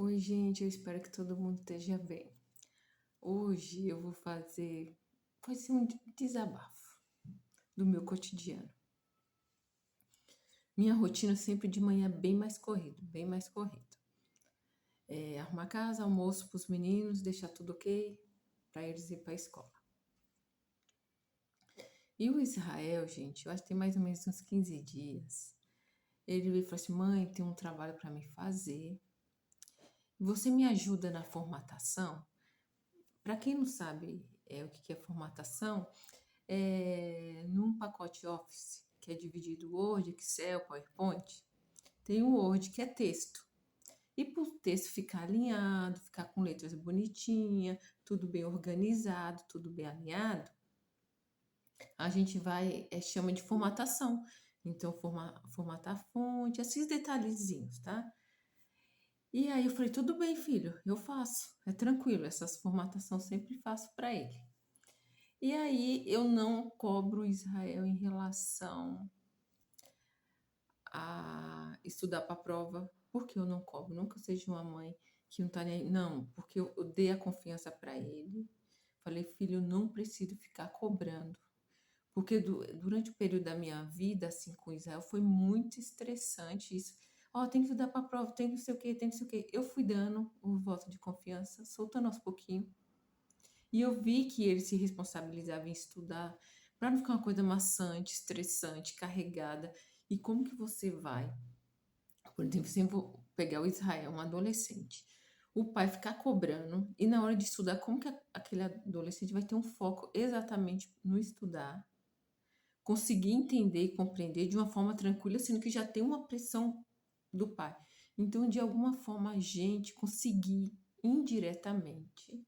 Oi, gente, eu espero que todo mundo esteja bem. Hoje eu vou fazer, vai ser um desabafo do meu cotidiano. Minha rotina sempre de manhã é bem mais corrido, bem mais corrido. Arrumar casa, almoço para os meninos, deixar tudo ok para eles ir para a escola. E o Israel, gente, eu acho que tem mais ou menos uns 15 dias. Ele veio e falou assim: mãe, tem um trabalho para me fazer. Você me ajuda na formatação? Para quem não sabe o que é formatação, num pacote Office, que é dividido Word, Excel, PowerPoint, tem o Word que é texto. E para o texto ficar alinhado, ficar com letras bonitinhas, tudo bem organizado, tudo bem alinhado, a gente vai, chama de formatação. Então, formatar a fonte, esses detalhezinhos, tá? E aí eu falei, tudo bem, filho, eu faço. É tranquilo, essas formatações sempre faço para ele. E aí eu não cobro Israel em relação a estudar para a prova, porque eu não cobro. Nunca seja uma mãe que não tá nem aí. Não, porque eu dei a confiança para ele. Falei, filho, eu não preciso ficar cobrando. Porque durante o período da minha vida, assim, com Israel, foi muito estressante isso. Ó, tem que estudar para a prova, tem que não sei o quê, tem que não sei o quê. Eu fui dando o voto de confiança, soltando aos pouquinhos. E eu vi que ele se responsabilizava em estudar, para não ficar uma coisa maçante, estressante, carregada. E como que você vai? Por exemplo, se eu vou pegar o Israel, um adolescente, o pai ficar cobrando, e na hora de estudar, como que aquele adolescente vai ter um foco exatamente no estudar, conseguir entender e compreender de uma forma tranquila, sendo que já tem uma pressão do pai. Então, de alguma forma, a gente conseguir indiretamente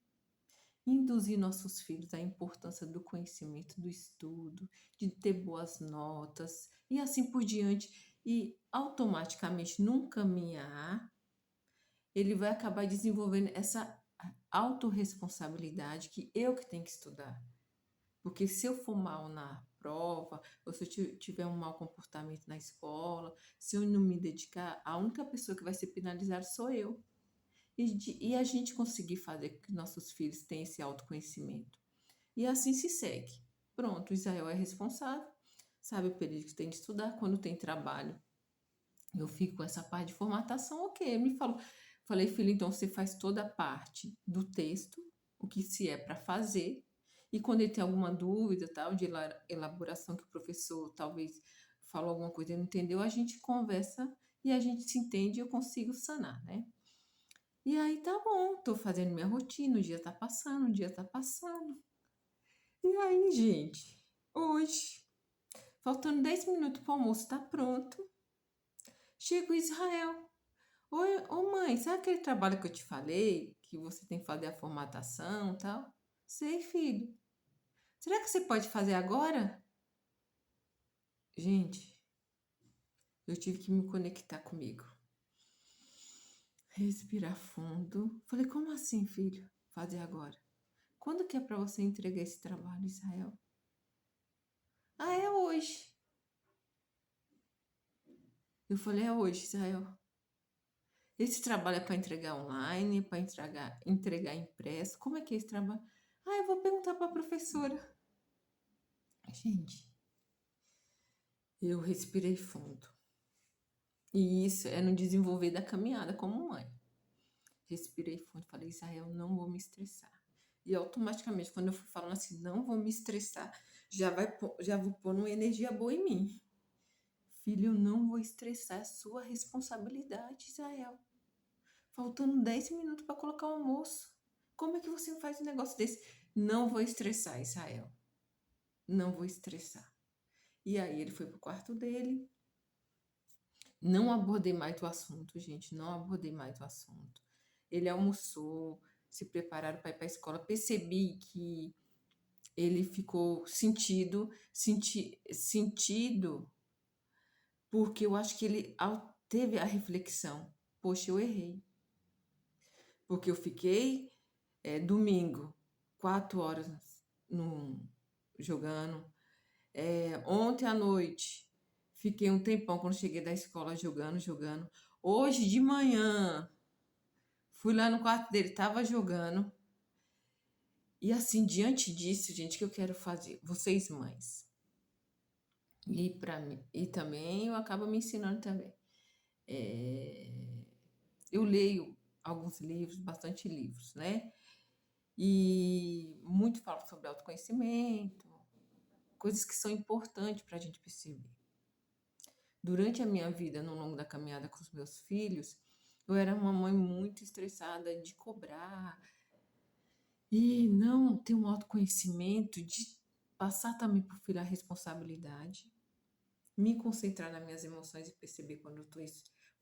induzir nossos filhos à importância do conhecimento, do estudo, de ter boas notas e assim por diante, e automaticamente num caminhar, ele vai acabar desenvolvendo essa autorresponsabilidade que eu que tenho que estudar. Porque se eu for mal na prova, ou se eu tiver um mau comportamento na escola, se eu não me dedicar, a única pessoa que vai ser penalizada sou eu. E a gente conseguir fazer com que nossos filhos tenham esse autoconhecimento. E assim se segue. Pronto, Israel é responsável, sabe o período que tem de estudar, quando tem trabalho. Eu fico com essa parte de formatação, ok. Ele me falou, falei, filho, então você faz toda a parte do texto, o que se é para fazer, e quando ele tem alguma dúvida, tal, de elaboração que o professor talvez falou alguma coisa e não entendeu, a gente conversa e a gente se entende e eu consigo sanar, né? E aí tá bom, tô fazendo minha rotina, o dia tá passando, o dia tá passando. E aí, gente, hoje, faltando 10 minutos para o almoço, tá pronto. Chega o Israel. Oi, ô mãe, sabe aquele trabalho que eu te falei? Que você tem que fazer a formatação e tal? Sei, filho. Será que você pode fazer agora? Gente, eu tive que me conectar comigo. Respirar fundo. Falei, como assim, filho? Fazer agora? Quando que é para você entregar esse trabalho, Israel? Ah, é hoje. Eu falei, é hoje, Israel. Esse trabalho é para entregar online, para entregar impresso? Como é que é esse trabalho? Ah, eu vou perguntar para a professora. Gente, eu respirei fundo. E isso é no desenvolver da caminhada como mãe. Respirei fundo, falei, Israel, não vou me estressar. E automaticamente, quando eu fui falando assim, não vou me estressar, já vou pôr uma energia boa em mim. Filho, eu não vou estressar, é sua responsabilidade, Israel. Faltando 10 minutos para colocar o almoço. Como é que você faz um negócio desse? Não vou estressar, Israel. Não vou estressar. E aí ele foi pro quarto dele. Não abordei mais o assunto, gente. Não abordei mais o assunto. Ele almoçou, se prepararam para ir para a escola. Percebi que ele ficou sentido, porque eu acho que ele teve a reflexão. Poxa, eu errei. Porque eu fiquei domingo, 4 horas no, jogando. Ontem à noite, fiquei um tempão quando cheguei da escola jogando. Hoje de manhã, Fui lá no quarto dele, tava jogando. E assim, diante disso, gente, o que eu quero fazer? Vocês mães. E para mim, e também eu acabo me ensinando também. É, eu leio alguns livros, bastante livros, né? E muito falo sobre autoconhecimento, coisas que são importantes para a gente perceber. Durante a minha vida, no longo da caminhada com os meus filhos, eu era uma mãe muito estressada de cobrar e não ter um autoconhecimento, de passar também para o filho a responsabilidade, me concentrar nas minhas emoções e perceber quando eu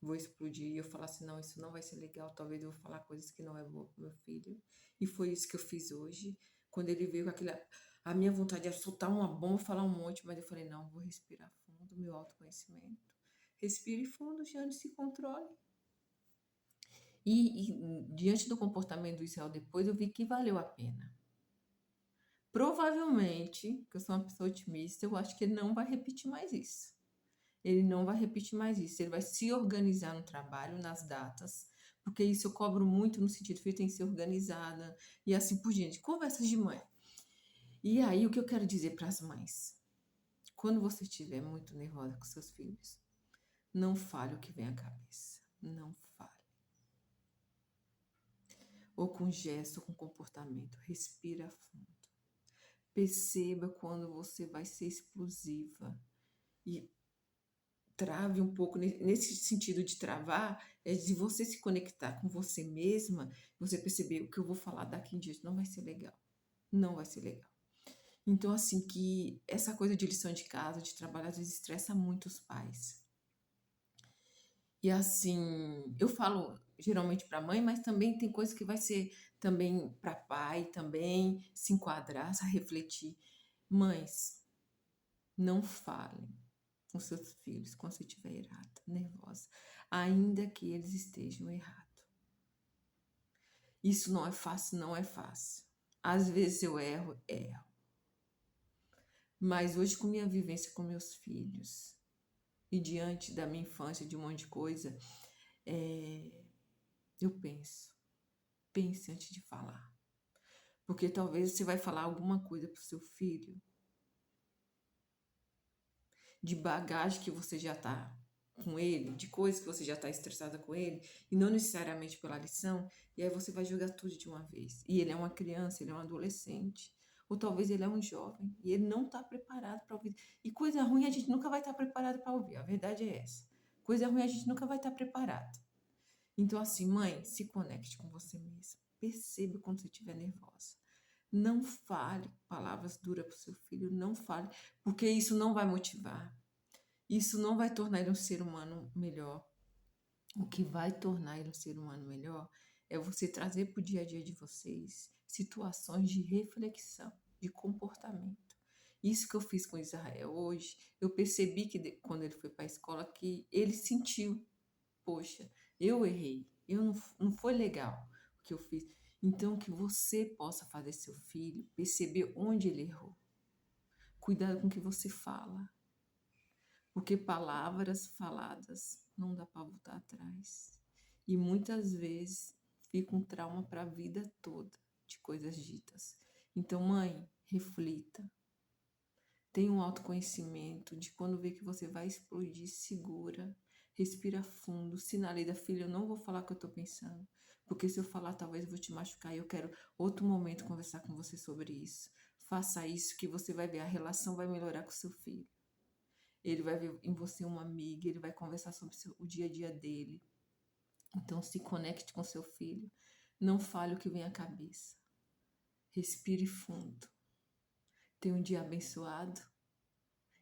vou explodir e eu falar assim, não, isso não vai ser legal, talvez eu vou falar coisas que não é boa para meu filho. E foi isso que eu fiz hoje, quando ele veio com aquela... A minha vontade era soltar uma bomba, falar um monte, mas eu falei, não, vou respirar fundo, meu autoconhecimento. Respire fundo, Jane, se controle. E diante do comportamento do Israel depois, eu vi que valeu a pena. Provavelmente, que eu sou uma pessoa otimista, eu acho que ele não vai repetir mais isso. Ele não vai repetir mais isso. Ele vai se organizar no trabalho, nas datas, porque isso eu cobro muito no sentido que ele tem que ser organizada e assim por diante. Conversas de mãe. E aí, o que eu quero dizer para as mães? Quando você estiver muito nervosa com seus filhos, não fale o que vem à cabeça. Não fale. Ou com gesto, ou com comportamento. Respira fundo. Perceba quando você vai ser explosiva. E trave um pouco, nesse sentido de travar, é de você se conectar com você mesma, você perceber o que eu vou falar daqui em diante não vai ser legal. Não vai ser legal. Então, assim, que essa coisa de lição de casa, de trabalho, às vezes estressa muito os pais. E assim, eu falo geralmente para mãe, mas também tem coisa que vai ser também para pai, também se enquadrar, se refletir. Mães, não falem com seus filhos quando você estiver irada, nervosa, ainda que eles estejam errados. Isso não é fácil, não é fácil. Às vezes eu erro. Mas hoje, com minha vivência com meus filhos e diante da minha infância, de um monte de coisa, eu pense antes de falar. Porque talvez você vai falar alguma coisa para o seu filho de bagagem que você já está com ele, de coisas que você já está estressada com ele, e não necessariamente pela lição, e aí você vai jogar tudo de uma vez. E ele é uma criança, ele é um adolescente, ou talvez ele é um jovem, e ele não está preparado para ouvir. E coisa ruim a gente nunca vai estar preparado para ouvir, a verdade é essa. Coisa ruim a gente nunca vai estar preparado. Então, assim, mãe, se conecte com você mesma. Perceba quando você estiver nervosa. Não fale palavras duras para o seu filho, não fale, porque isso não vai motivar. Isso não vai tornar ele um ser humano melhor. O que vai tornar ele um ser humano melhor é você trazer para o dia a dia de vocês situações de reflexão, de comportamento. Isso que eu fiz com Israel hoje, eu percebi que quando ele foi para a escola, que ele sentiu, poxa, eu errei, não foi legal o que eu fiz. Então, que você possa fazer seu filho perceber onde ele errou. Cuidado com o que você fala. Porque palavras faladas não dá para voltar atrás. E muitas vezes fica um trauma para a vida toda de coisas ditas. Então, mãe, reflita. Tenha um autoconhecimento de quando vê que você vai explodir, segura, respira fundo, sinaliza, filha, eu não vou falar o que eu estou pensando, porque se eu falar talvez eu vou te machucar e eu quero outro momento conversar com você sobre isso. Faça isso que você vai ver, a relação vai melhorar com seu filho. Ele vai ver em você uma amiga, ele vai conversar sobre o dia a dia dele. Então, se conecte com seu filho. Não fale o que vem à cabeça. Respire fundo. Tenha um dia abençoado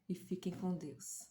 e fiquem com Deus.